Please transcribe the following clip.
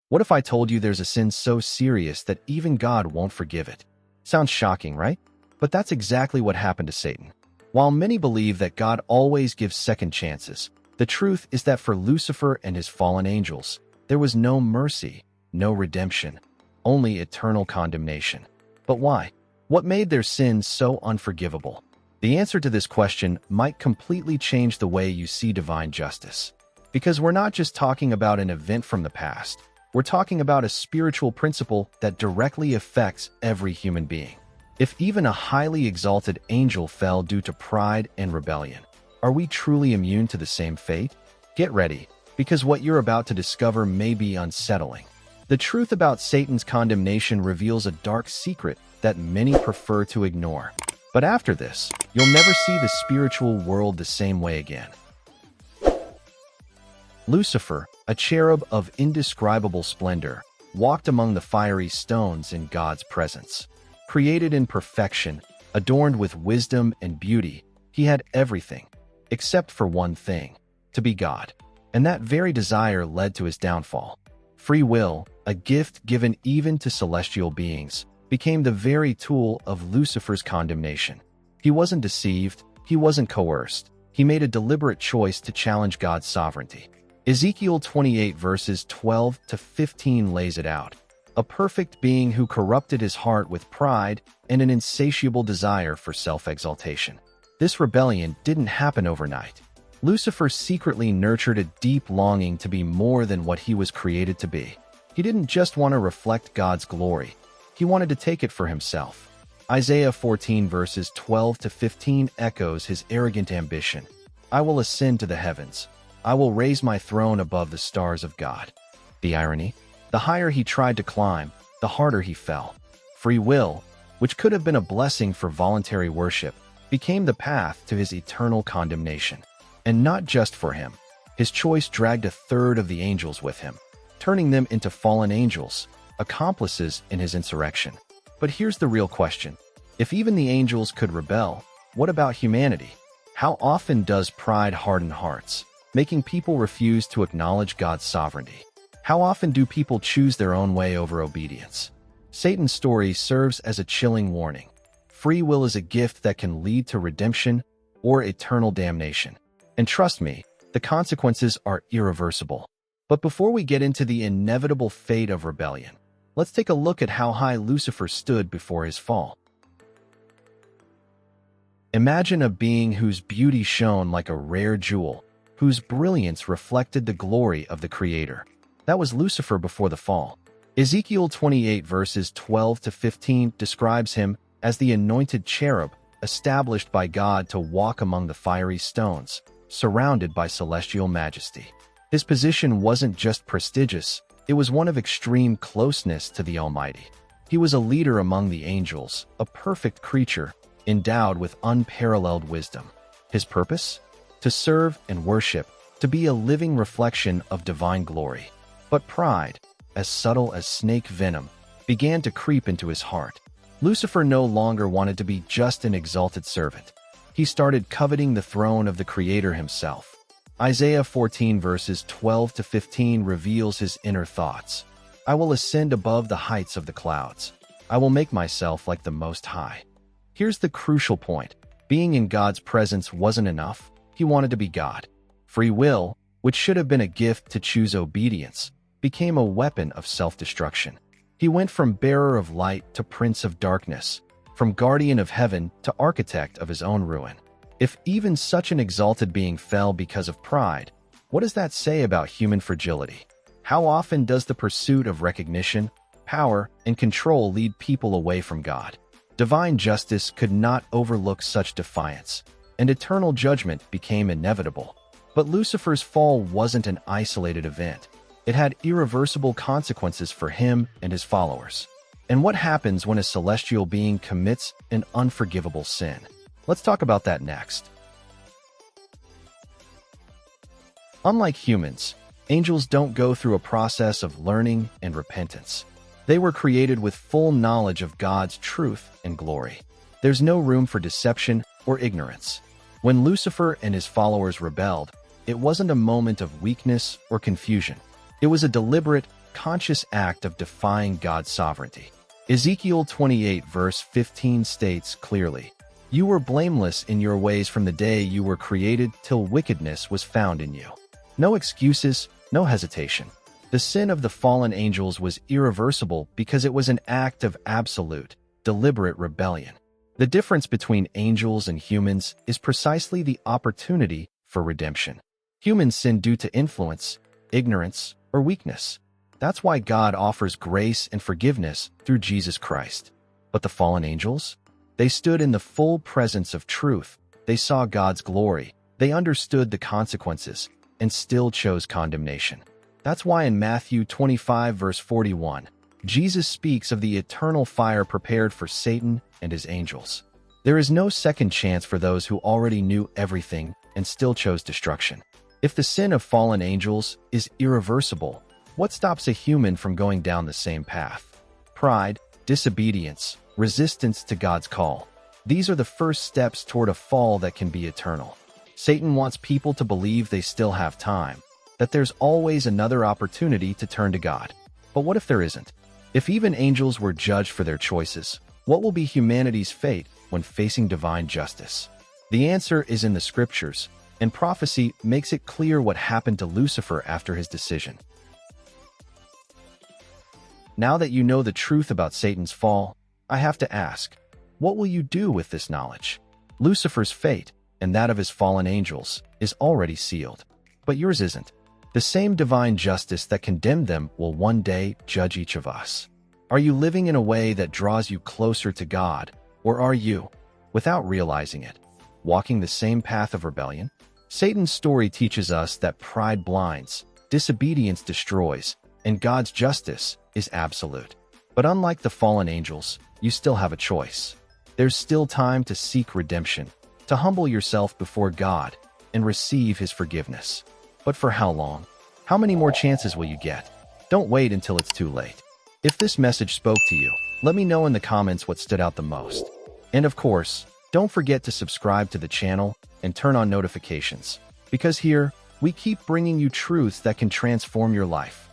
What if I told you there's a sin so serious that even God won't forgive it? Sounds shocking, right? But that's exactly what happened to Satan. While many believe that God always gives second chances, the truth is that for Lucifer and his fallen angels, there was no mercy, no redemption, only eternal condemnation. But why? What made their sin so unforgivable? The answer to this question might completely change the way you see divine justice. Because we're not just talking about an event from the past, we're talking about a spiritual principle that directly affects every human being. If even a highly exalted angel fell due to pride and rebellion, are we truly immune to the same fate? Get ready, because what you're about to discover may be unsettling. The truth about Satan's condemnation reveals a dark secret that many prefer to ignore. But after this, you'll never see the spiritual world the same way again. Lucifer, a cherub of indescribable splendor, walked among the fiery stones in God's presence. Created in perfection, adorned with wisdom and beauty, he had everything, except for one thing: to be God. And that very desire led to his downfall. Free will, a gift given even to celestial beings, became the very tool of Lucifer's condemnation. He wasn't deceived, he wasn't coerced. He made a deliberate choice to challenge God's sovereignty. Ezekiel 28 verses 12 to 15 lays it out. A perfect being who corrupted his heart with pride and an insatiable desire for self-exaltation. This rebellion didn't happen overnight. Lucifer secretly nurtured a deep longing to be more than what he was created to be. He didn't just want to reflect God's glory. He wanted to take it for himself. Isaiah 14 verses 12 to 15 echoes his arrogant ambition. I will ascend to the heavens. I will raise my throne above the stars of God. The irony? The higher he tried to climb, the harder he fell. Free will, which could have been a blessing for voluntary worship, became the path to his eternal condemnation. And not just for him. His choice dragged a third of the angels with him, turning them into fallen angels, accomplices in his insurrection. But here's the real question. If even the angels could rebel, what about humanity? How often does pride harden hearts, making people refuse to acknowledge God's sovereignty? How often do people choose their own way over obedience? Satan's story serves as a chilling warning. Free will is a gift that can lead to redemption or eternal damnation. And trust me, the consequences are irreversible. But before we get into the inevitable fate of rebellion, let's take a look at how high Lucifer stood before his fall. Imagine a being whose beauty shone like a rare jewel, whose brilliance reflected the glory of the Creator. That was Lucifer before the fall. Ezekiel 28 verses 12 to 15 describes him as the anointed cherub, established by God to walk among the fiery stones, surrounded by celestial majesty. His position wasn't just prestigious, it was one of extreme closeness to the Almighty. He was a leader among the angels, a perfect creature, endowed with unparalleled wisdom. His purpose? To serve and worship, to be a living reflection of divine glory. But pride, as subtle as snake venom, began to creep into his heart. Lucifer no longer wanted to be just an exalted servant. He started coveting the throne of the Creator himself. Isaiah 14 verses 12 to 15 reveals his inner thoughts. I will ascend above the heights of the clouds. I will make myself like the Most High. Here's the crucial point. Being in God's presence wasn't enough. He wanted to be God. Free will, which should have been a gift to choose obedience, became a weapon of self-destruction. He went from bearer of light to prince of darkness, from guardian of heaven to architect of his own ruin. If even such an exalted being fell because of pride, what does that say about human fragility? How often does the pursuit of recognition, power, and control lead people away from God? Divine justice could not overlook such defiance, and eternal judgment became inevitable. But Lucifer's fall wasn't an isolated event. It had irreversible consequences for him and his followers. And what happens when a celestial being commits an unforgivable sin? Let's talk about that next. Unlike humans, angels don't go through a process of learning and repentance. They were created with full knowledge of God's truth and glory. There's no room for deception or ignorance. When Lucifer and his followers rebelled, it wasn't a moment of weakness or confusion. It was a deliberate, conscious act of defying God's sovereignty. Ezekiel 28 verse 15 states clearly, "You were blameless in your ways from the day you were created till wickedness was found in you." No excuses, no hesitation. The sin of the fallen angels was irreversible because it was an act of absolute, deliberate rebellion. The difference between angels and humans is precisely the opportunity for redemption. Humans sin due to influence, ignorance, or weakness. That's why God offers grace and forgiveness through Jesus Christ. But the fallen angels? They stood in the full presence of truth. They saw God's glory. They understood the consequences and still chose condemnation. That's why in Matthew 25 verse 41, Jesus speaks of the eternal fire prepared for Satan and his angels. There is no second chance for those who already knew everything and still chose destruction. If the sin of fallen angels is irreversible, what stops a human from going down the same path? Pride, disobedience, resistance to God's call. These are the first steps toward a fall that can be eternal. Satan wants people to believe they still have time, that there's always another opportunity to turn to God. But what if there isn't? If even angels were judged for their choices, what will be humanity's fate when facing divine justice? The answer is in the scriptures, and prophecy makes it clear what happened to Lucifer after his decision. Now that you know the truth about Satan's fall, I have to ask, what will you do with this knowledge? Lucifer's fate, and that of his fallen angels, is already sealed. But yours isn't. The same divine justice that condemned them will one day judge each of us. Are you living in a way that draws you closer to God, or are you, without realizing it, walking the same path of rebellion? Satan's story teaches us that pride blinds, disobedience destroys, and God's justice is absolute. But unlike the fallen angels, you still have a choice. There's still time to seek redemption, to humble yourself before God, and receive His forgiveness. But for how long? How many more chances will you get? Don't wait until it's too late. If this message spoke to you, let me know in the comments what stood out the most. And of course, don't forget to subscribe to the channel and turn on notifications, because here, we keep bringing you truths that can transform your life.